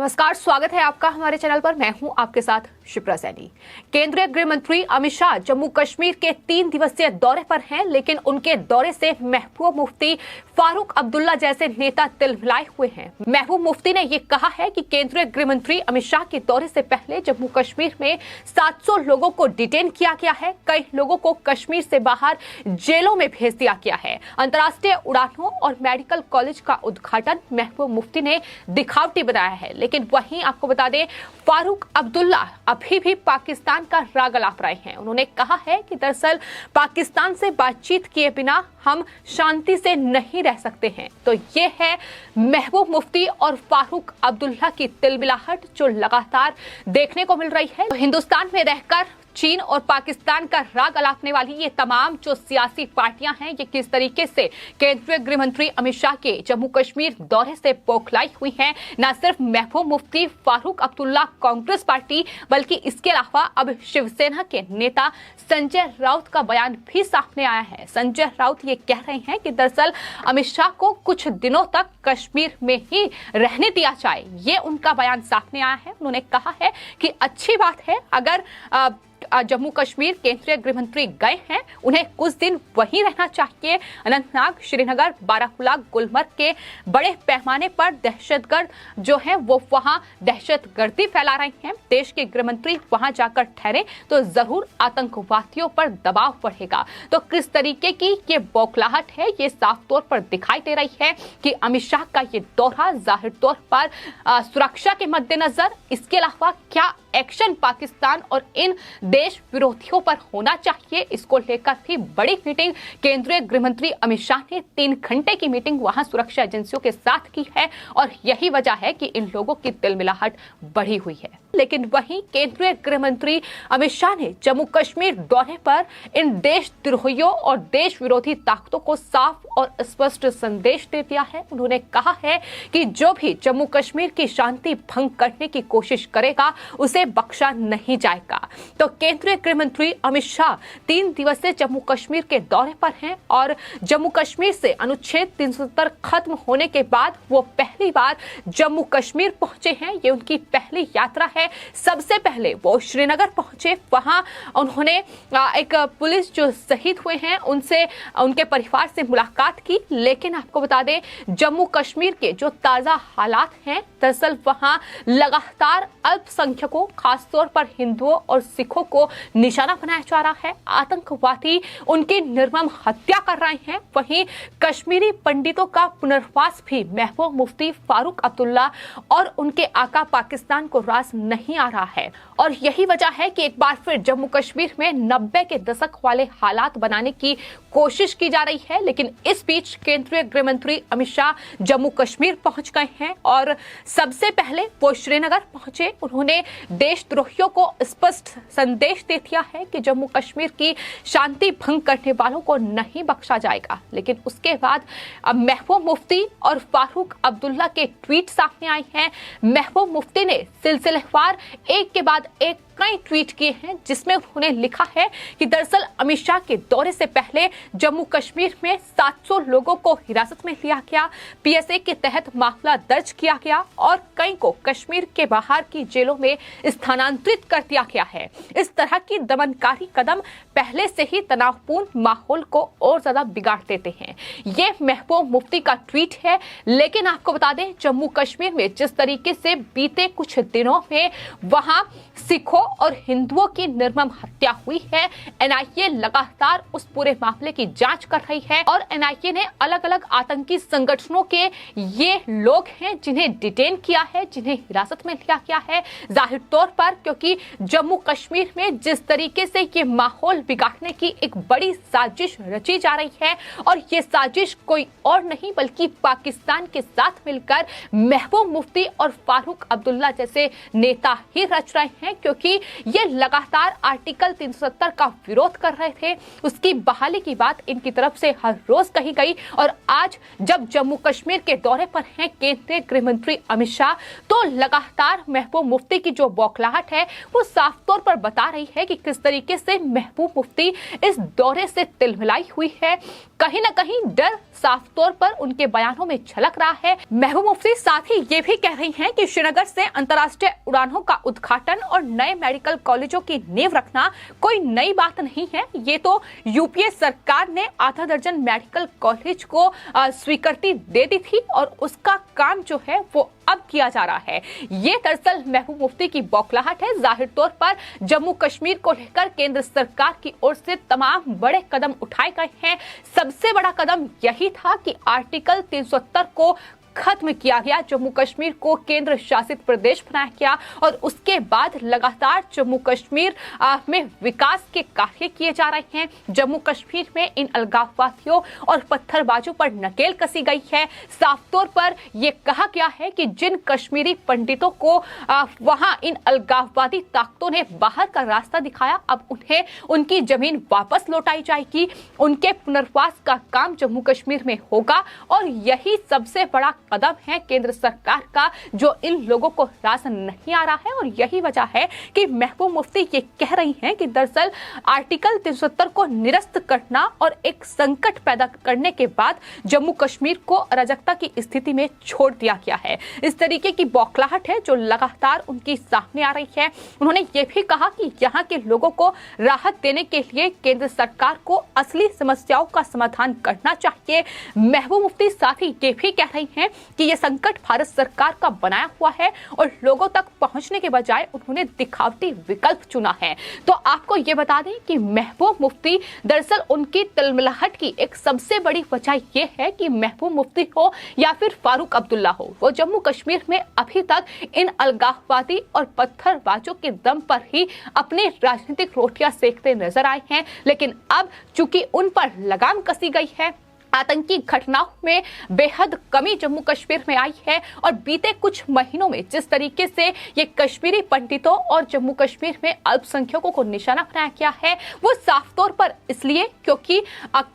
नमस्कार, स्वागत है आपका हमारे चैनल पर। मैं हूं आपके साथ शिप्रा सैनी। केंद्रीय गृह मंत्री अमित शाह जम्मू कश्मीर के 3 दिवसीय दौरे पर हैं, लेकिन उनके दौरे से महबूब मुफ्ती फारूक अब्दुल्ला जैसे नेता तिलमिलाए हुए हैं। महबूब मुफ्ती ने ये कहा है कि केंद्रीय गृह मंत्री अमित शाह के दौरे से पहले जम्मू कश्मीर में 700 लोगों को डिटेन किया गया है। कई लोगों को कश्मीर से बाहर जेलों में भेज दिया गया है। अंतर्राष्ट्रीय उड़ानों और मेडिकल कॉलेज का उद्घाटन महबूब मुफ्ती ने दिखावटी बनाया है। लेकिन वहीं आपको बता दें, फारूक अब्दुल्ला अभी भी पाकिस्तान का राग अलाप रहे हैं। उन्होंने कहा है कि दरअसल पाकिस्तान से बातचीत किए बिना हम शांति से नहीं रह सकते हैं। तो ये है महबूब मुफ्ती और फारूक अब्दुल्ला की तिलमिलाहट जो लगातार देखने को मिल रही है। तो हिंदुस्तान में रहकर चीन और पाकिस्तान का राग अलापने वाली ये तमाम जो सियासी पार्टियां हैं, ये किस तरीके से केंद्रीय गृह मंत्री अमित शाह के जम्मू कश्मीर दौरे से बौखलाई हुई हैं। न सिर्फ महबूब मुफ्ती फारूक अब्दुल्ला कांग्रेस पार्टी, बल्कि इसके अलावा अब शिवसेना के नेता संजय राउत का बयान भी सामने आया है। संजय राउत ये कह रहे हैं कि दरअसल अमित शाह को कुछ दिनों तक कश्मीर में ही रहने दिया जाए। ये उनका बयान सामने आया है। उन्होंने कहा है कि अच्छी बात है अगर जम्मू कश्मीर केंद्रीय गृह मंत्री गए हैं, उन्हें कुछ दिन वहीं रहना चाहिए। अनंतनाग, श्रीनगर, बारामूला, गुलमर्ग के बड़े पैमाने पर दहशतगर्द जो हैं वो वहां दहशतगर्दी फैला रहे हैं। देश के गृह मंत्री वहां जाकर ठहरे तो जरूर आतंकवादियों पर दबाव बढ़ेगा। तो किस तरीके की ये बौखलाहट है, ये साफ तौर पर दिखाई दे रही है कि अमित शाह का ये दौरा जाहिर तौर पर सुरक्षा के मद्देनजर, इसके अलावा क्या एक्शन पाकिस्तान और इन देश विरोधियों पर होना चाहिए, इसको लेकर भी बड़ी मीटिंग केंद्रीय गृह मंत्री अमित शाह ने 3 घंटे की मीटिंग वहां सुरक्षा एजेंसियों के साथ की है। और यही वजह है कि इन लोगों की तिलमिलाहट बढ़ी हुई है। लेकिन वहीं केंद्रीय गृह मंत्री अमित शाह ने जम्मू कश्मीर दौरे पर इन देशद्रोहियों और देश विरोधी ताकतों को साफ और स्पष्ट संदेश दे दिया है। उन्होंने कहा है कि जो भी जम्मू कश्मीर की शांति भंग करने की कोशिश करेगा उसे बख्शा नहीं जाएगा। तो केंद्रीय गृह मंत्री अमित शाह 3 दिवसीय जम्मू कश्मीर के दौरे पर हैं और जम्मू कश्मीर से अनुच्छेद 370 खत्म होने के बाद वो पहली बार जम्मू कश्मीर पहुंचे हैं। ये उनकी पहली यात्रा है। सबसे पहले वो श्रीनगर पहुंचे, वहां उन्होंने एक पुलिस जो शहीद हुए हैं उनसे, उनके परिवार से मुलाकात की। लेकिन आपको बता दें, जम्मू कश्मीर के जो ताजा हालात हैं, दरअसल वहां लगातार अल्पसंख्यकों, खासतौर पर हिंदुओं और सिखों को निशाना बनाया जा रहा है। आतंकवादी उनकी निर्मम हत्या कर रहे हैं। वहीं कश्मीरी पंडितों का पुनर्वास भी महबूब मुफ्ती फारूक अब्दुल्ला और उनके आका पाकिस्तान को रास नहीं आ रहा है। और यही वजह है कि एक बार फिर जम्मू कश्मीर में 90 के दशक वाले हालात बनाने की कोशिश की जा रही है। लेकिन इस बीच केंद्रीय गृह मंत्री अमित शाह जम्मू कश्मीर पहुंच गए हैं और सबसे पहले वो श्रीनगर पहुंचे। उन्होंने देशद्रोहियों को स्पष्ट संदेश दे दिया है कि जम्मू कश्मीर की शांति भंग करने वालों को नहीं बख्शा जाएगा। लेकिन उसके बाद अब महबूब मुफ्ती और फारूक अब्दुल्ला के ट्वीट सामने आए हैं। महबूब मुफ्ती ने सिलसिलेवार एक के बाद एक कई ट्वीट किए हैं, जिसमें उन्होंने लिखा है कि दरअसल अमित शाह के दौरे से पहले जम्मू कश्मीर में 700 लोगों को हिरासत में लिया गया, पीएसए के तहत मामला दर्ज किया गया और कई को कश्मीर के बाहर की जेलों में स्थानांतरित कर दिया गया है। इस तरह की दमनकारी कदम पहले से ही तनावपूर्ण माहौल को और ज्यादा बिगाड़ देते हैं। ये महबूब मुफ्ती का ट्वीट है। लेकिन आपको बता दें, जम्मू कश्मीर में जिस तरीके से बीते कुछ दिनों में वहां सिखों और हिंदुओं की निर्मम हत्या हुई है, एनआईए लगातार उस पूरे मामले की जांच कर रही है। और एनआईए ने अलग अलग आतंकी संगठनों के ये लोग हैं जिन्हें डिटेन किया है, जिन्हें हिरासत में लिया गया है। जाहिर तौर पर क्योंकि जम्मू कश्मीर में जिस तरीके से ये माहौल बिगाड़ने की एक बड़ी साजिश रची जा रही है, और ये साजिश कोई और नहीं बल्कि पाकिस्तान के साथ मिलकर महबूब मुफ्ती और फारूक अब्दुल्ला जैसे नेता ही रच रहे हैं। क्योंकि क्योंकि ये लगातार आर्टिकल 370 का विरोध कर रहे थे। उसकी बहाली की बात इनकी तरफ से हर रोज कही गई और आज जब जम्मू कश्मीर के दौरे पर हैं केंद्रीय गृह मंत्री अमित शाह, तो लगातार महबूब मुफ्ती की जो बौखलाहट है वो साफ तौर पर बता रही है कि किस तरीके से महबूब मुफ्ती इस दौरे से तिलमिलाई हुई है। कहीं ना कहीं डर साफ तौर पर उनके बयानों में झलक रहा है। महबूब मुफ्ती साथ ही ये भी कह रही हैं कि श्रीनगर से अंतर्राष्ट्रीय उड़ानों का उद्घाटन और नए मेडिकल कॉलेजों की नींव रखना कोई नई बात नहीं है। ये तो यूपीए सरकार ने आधा दर्जन मेडिकल कॉलेज को स्वीकृति दे दी थी और उसका काम जो है वो अब किया जा रहा है। ये दरअसल महबूब मुफ्ती की बौखलाहट है। जाहिर तौर पर जम्मू कश्मीर को लेकर केंद्र सरकार की ओर से तमाम बड़े कदम उठाए गए हैं। सबसे बड़ा कदम यही था कि आर्टिकल 370 को खत्म किया गया, जम्मू कश्मीर को केंद्र शासित प्रदेश बनाया गया और उसके बाद लगातार जम्मू कश्मीर में विकास के कार्य किए जा रहे हैं। जम्मू कश्मीर में इन अलगाववादियों और पत्थरबाजों पर नकेल कसी गई है। साफ तौर पर यह कहा गया है कि जिन कश्मीरी पंडितों को वहां इन अलगाववादी ताकतों ने बाहर का रास्ता दिखाया, अब उन्हें उनकी जमीन वापस लौटाई जाएगी। उनके पुनर्वास का काम जम्मू कश्मीर में होगा और यही सबसे बड़ा कदम है केंद्र सरकार का, जो इन लोगों को राशन नहीं आ रहा है। और यही वजह है कि महबूब मुफ्ती ये कह रही हैं कि दरअसल आर्टिकल 370 को निरस्त करना और एक संकट पैदा करने के बाद जम्मू कश्मीर को अराजकता की स्थिति में छोड़ दिया गया है। इस तरीके की बौखलाहट है जो लगातार उनकी सामने आ रही है। उन्होंने ये भी कहा कि यहाँ के लोगों को राहत देने के लिए केंद्र सरकार को असली समस्याओं का समाधान करना चाहिए। महबूब मुफ्ती साथ ही ये भी कह रही हैं कि यह संकट भारत सरकार का बनाया हुआ है और लोगों तक पहुंचने के बजाय उन्होंने दिखावटी विकल्प चुना है। तो आपको यह बता दें कि महबूब मुफ्ती दरअसल उनकी तिलमिलाहट की एक सबसे बड़ी वजह यह है कि महबूब मुफ्ती हो या फिर फारूक अब्दुल्ला हो, वो जम्मू कश्मीर में अभी तक इन अलगाववादी और पत्थरबाजों के दम पर ही अपनी राजनीतिक रोटियां सेकते नजर आए हैं। लेकिन अब चूंकि उन पर लगाम कसी गई है, आतंकी घटनाओं में बेहद कमी जम्मू कश्मीर में आई है और बीते कुछ महीनों में जिस तरीके से ये कश्मीरी पंडितों और जम्मू कश्मीर में अल्पसंख्यकों को निशाना बनाया गया है, वो साफ तौर पर इसलिए क्योंकि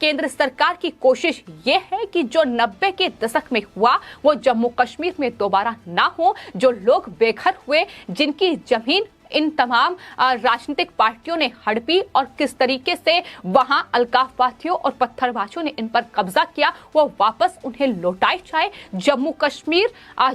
केंद्र सरकार की कोशिश ये है कि जो 90 के दशक में हुआ वो जम्मू कश्मीर में दोबारा ना हो। जो लोग बेघर हुए, जिनकी जमीन इन तमाम राजनीतिक पार्टियों ने हड़पी और किस तरीके से वहां अलगाववादियों और पत्थरबाजों ने इन पर कब्जा किया, वो वापस उन्हें लौटाए जाए। जम्मू कश्मीर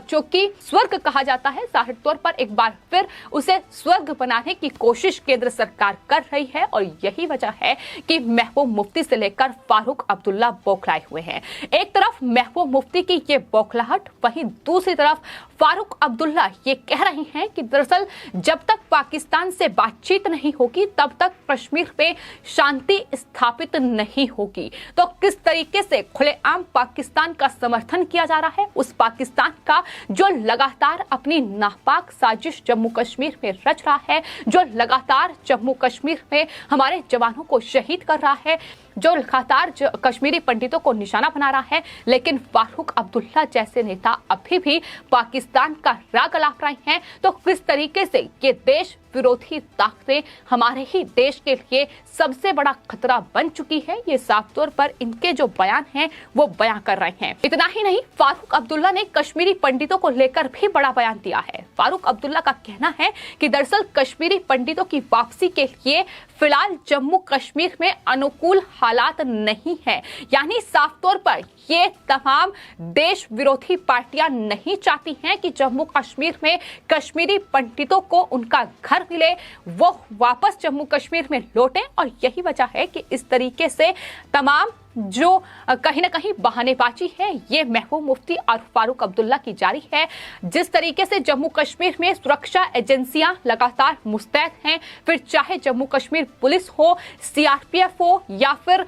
जो कि स्वर्ग कहा जाता है, जाहिर तौर पर एक बार फिर उसे स्वर्ग बनाने की कोशिश केंद्र सरकार कर रही है और यही वजह है कि महबूब मुफ्ती से लेकर फारूक अब्दुल्ला बौखलाए हुए हैं। एक तरफ महबूब मुफ्ती की ये बौखलाहट, वहीं दूसरी तरफ फारूक अब्दुल्ला ये कह रही हैं कि दरअसल जब तक पाकिस्तान से बातचीत नहीं होगी तब तक कश्मीर पे शांति स्थापित नहीं होगी। तो किस तरीके से खुलेआम पाकिस्तान का समर्थन किया जा रहा है, उस पाकिस्तान का जो लगातार अपनी नापाक साजिश जम्मू कश्मीर में रच रहा है, जो लगातार जम्मू कश्मीर में हमारे जवानों को शहीद कर रहा है, जो लगातार कश्मीरी पंडितों को निशाना बना रहा है। लेकिन फारूक अब्दुल्ला जैसे नेता अभी भी पाकिस्तान का राग अलाप रहे हैं। तो किस तरीके से ये देश विरोधी ताकतें हमारे ही देश के लिए सबसे बड़ा खतरा बन चुकी है, ये साफ तौर पर इनके जो बयान हैं वो बयां कर रहे हैं। इतना ही नहीं, फारूक अब्दुल्ला ने कश्मीरी पंडितों को लेकर भी बड़ा बयान दिया है। फारूक अब्दुल्ला का कहना है कि दरअसल कश्मीरी पंडितों की वापसी के लिए फिलहाल जम्मू कश्मीर में अनुकूल हालात नहीं है। यानी साफ तौर पर ये तमाम देश विरोधी पार्टियां नहीं चाहती हैं कि जम्मू कश्मीर में कश्मीरी पंडितों को उनका घर मिले, वो वापस जम्मू कश्मीर में लौटें। और यही वजह है कि इस तरीके से तमाम जो कहीं ना कहीं बहानेबाजी है ये महबूब मुफ्ती और फारूक अब्दुल्ला की जारी है। जिस तरीके से जम्मू कश्मीर में सुरक्षा एजेंसियां लगातार मुस्तैद हैं, फिर चाहे जम्मू कश्मीर पुलिस हो, सीआरपीएफ हो या फिर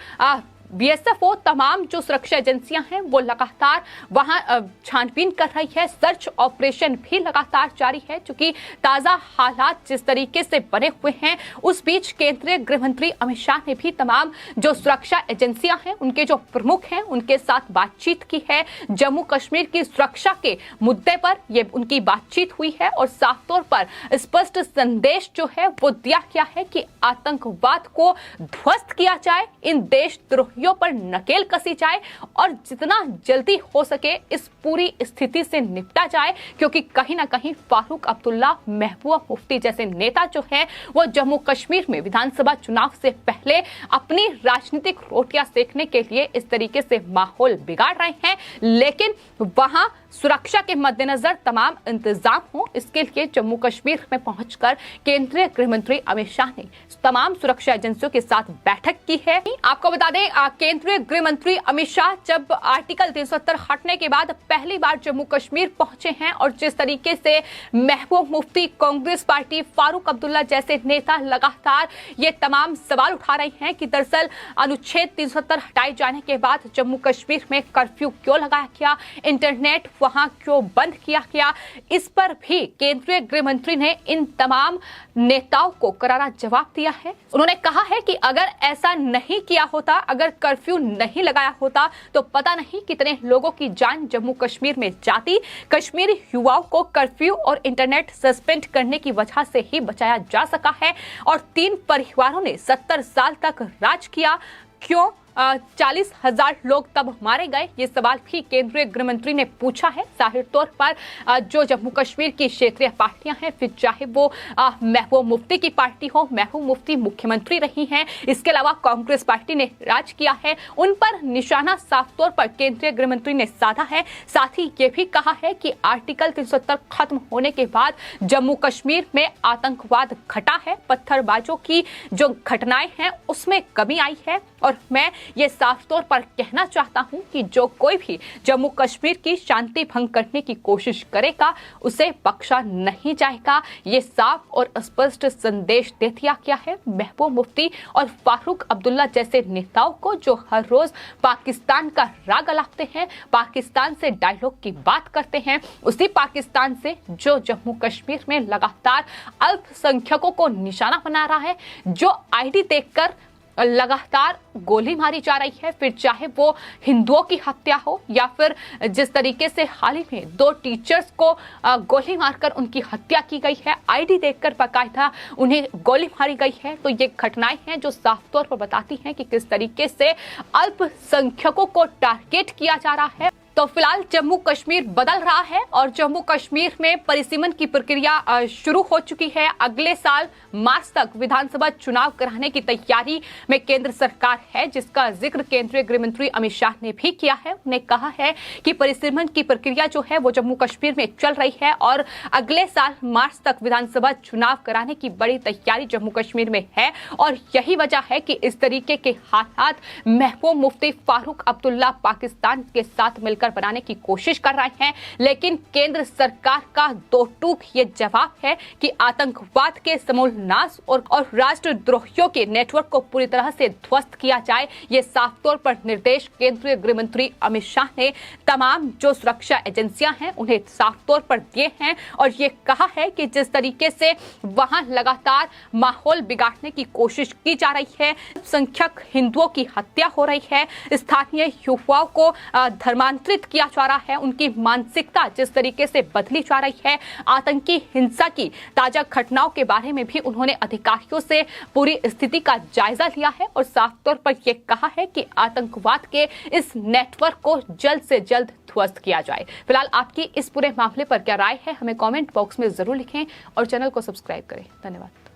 बीएसएफ हो, तमाम जो सुरक्षा एजेंसियां हैं वो लगातार वहां छानबीन कर रही है। सर्च ऑपरेशन भी लगातार जारी है। क्योंकि ताजा हालात जिस तरीके से बने हुए हैं, उस बीच केंद्रीय गृह मंत्री अमित शाह ने भी तमाम जो सुरक्षा एजेंसियां हैं, उनके जो प्रमुख हैं, उनके साथ बातचीत की है। जम्मू कश्मीर की सुरक्षा के मुद्दे पर ये उनकी बातचीत हुई है और साफ तौर पर स्पष्ट संदेश जो है वो दिया गया है कि आतंकवाद को ध्वस्त किया जाए, इन देशद्रोहियों पर नकेल कसी जाए और जितना जल्दी हो सके इस पूरी स्थिति से निपटा जाए। क्योंकि कहीं ना कहीं फारूक अब्दुल्ला, महबूबा मुफ्ती जैसे नेता जो हैं वो जम्मू कश्मीर में विधानसभा चुनाव से पहले अपनी राजनीतिक रोटियां सेकने के लिए इस तरीके से माहौल बिगाड़ रहे हैं। लेकिन वहां सुरक्षा के मद्देनजर तमाम इंतजाम हो, इसके लिए जम्मू कश्मीर में पहुंचकर केंद्रीय गृह मंत्री अमित शाह ने तमाम सुरक्षा एजेंसियों के साथ बैठक की है। आपको बता दें, केंद्रीय गृह मंत्री अमित शाह जब आर्टिकल 370 हटने के बाद पहली बार जम्मू कश्मीर पहुंचे हैं और जिस तरीके से महबूब मुफ्ती, कांग्रेस पार्टी, फारूक अब्दुल्ला जैसे नेता लगातार ये तमाम सवाल उठा रहे हैं कि दरअसल अनुच्छेद 370 हटाए जाने के बाद जम्मू कश्मीर में कर्फ्यू क्यों लगाया गया, इंटरनेट वहां क्यों बंद किया गया, इस पर भी केंद्रीय गृह मंत्री ने इन तमाम नेताओं को करारा जवाब दिया है। उन्होंने कहा है कि अगर ऐसा नहीं किया होता, अगर कर्फ्यू नहीं लगाया होता तो पता नहीं कितने लोगों की जान जम्मू कश्मीर में जाती। कश्मीरी युवाओं को कर्फ्यू और इंटरनेट सस्पेंड करने की वजह से ही बचाया जा सका है और 3 परिवारों ने 70 साल तक राज किया। क्यों 40,000 लोग तब मारे गए, ये सवाल भी केंद्रीय गृह मंत्री ने पूछा है। जाहिर तौर पर जो जम्मू कश्मीर की क्षेत्रीय पार्टियां हैं, फिर चाहे वो महबूब मुफ्ती की पार्टी हो, महबूब मुफ्ती मुख्यमंत्री रही हैं, इसके अलावा कांग्रेस पार्टी ने राज किया है, उन पर निशाना साफ तौर पर केंद्रीय गृह मंत्री ने साधा है। साथ ही ये भी कहा है कि आर्टिकल 370 खत्म होने के बाद जम्मू कश्मीर में आतंकवाद घटा है, पत्थरबाजों की जो घटनाएं हैं उसमें कमी आई है। और मैं ये साफ तौर पर कहना चाहता हूं कि जो कोई भी जम्मू कश्मीर की शांति भंग करने की कोशिश करेगा उसे बख्शा नहीं जाएगा। ये साफ और स्पष्ट संदेश दे दिया गया है महबूब मुफ्ती और फारूक अब्दुल्ला जैसे नेताओं को, जो हर रोज पाकिस्तान का राग अलापते हैं, पाकिस्तान से डायलॉग की बात करते हैं, उसी पाकिस्तान से जो जम्मू कश्मीर में लगातार अल्पसंख्यकों को निशाना बना रहा है, जो आईडी देखकर लगातार गोली मारी जा रही है, फिर चाहे वो हिंदुओं की हत्या हो या फिर जिस तरीके से हाल ही में 2 टीचर्स को गोली मारकर उनकी हत्या की गई है, आईडी देखकर बाकायदा उन्हें गोली मारी गई है। तो ये घटनाएं हैं जो साफ तौर पर बताती हैं कि किस तरीके से अल्पसंख्यकों को टारगेट किया जा रहा है। तो फिलहाल जम्मू कश्मीर बदल रहा है और जम्मू कश्मीर में परिसीमन की प्रक्रिया शुरू हो चुकी है। अगले साल मार्च तक विधानसभा चुनाव कराने की तैयारी में केंद्र सरकार है, जिसका जिक्र केंद्रीय गृह मंत्री अमित शाह ने भी किया है। उन्हें कहा है कि परिसीमन की प्रक्रिया जो है वो जम्मू कश्मीर में चल रही है और अगले साल मार्च तक विधानसभा चुनाव कराने की बड़ी तैयारी जम्मू कश्मीर में है। और यही वजह है कि इस तरीके के हालात महबूब मुफ्ती, फारूक अब्दुल्ला पाकिस्तान के साथ मिलकर बनाने की कोशिश कर रहे हैं। लेकिन केंद्र सरकार का 2 टूक ये जवाब है कि आतंकवाद के समूल नाश और राष्ट्रद्रोहियों के नेटवर्क को पूरी तरह से ध्वस्त किया जाए। ये साफ तौर पर निर्देश केंद्रीय गृह मंत्री अमित शाह ने तमाम जो सुरक्षा एजेंसियां हैं उन्हें साफ तौर पर दिए हैं और ये कहा है कि जिस तरीके से वहां लगातार माहौल बिगाड़ने की कोशिश की जा रही है, संख्यक हिंदुओं की हत्या हो रही है, स्थानीय युवाओं को धर्मांतरित किया जा रहा है, उनकी मानसिकता जिस तरीके से बदली जा रही है, आतंकी हिंसा की ताजा घटनाओं के बारे में भी उन्होंने अधिकारियों से पूरी स्थिति का जायजा लिया है और साफ तौर पर यह कहा है कि आतंकवाद के इस नेटवर्क को जल्द से जल्द ध्वस्त किया जाए। फिलहाल आपकी इस पूरे मामले पर क्या राय है, हमें कमेंट बॉक्स में जरूर लिखें और चैनल को सब्सक्राइब करें। धन्यवाद।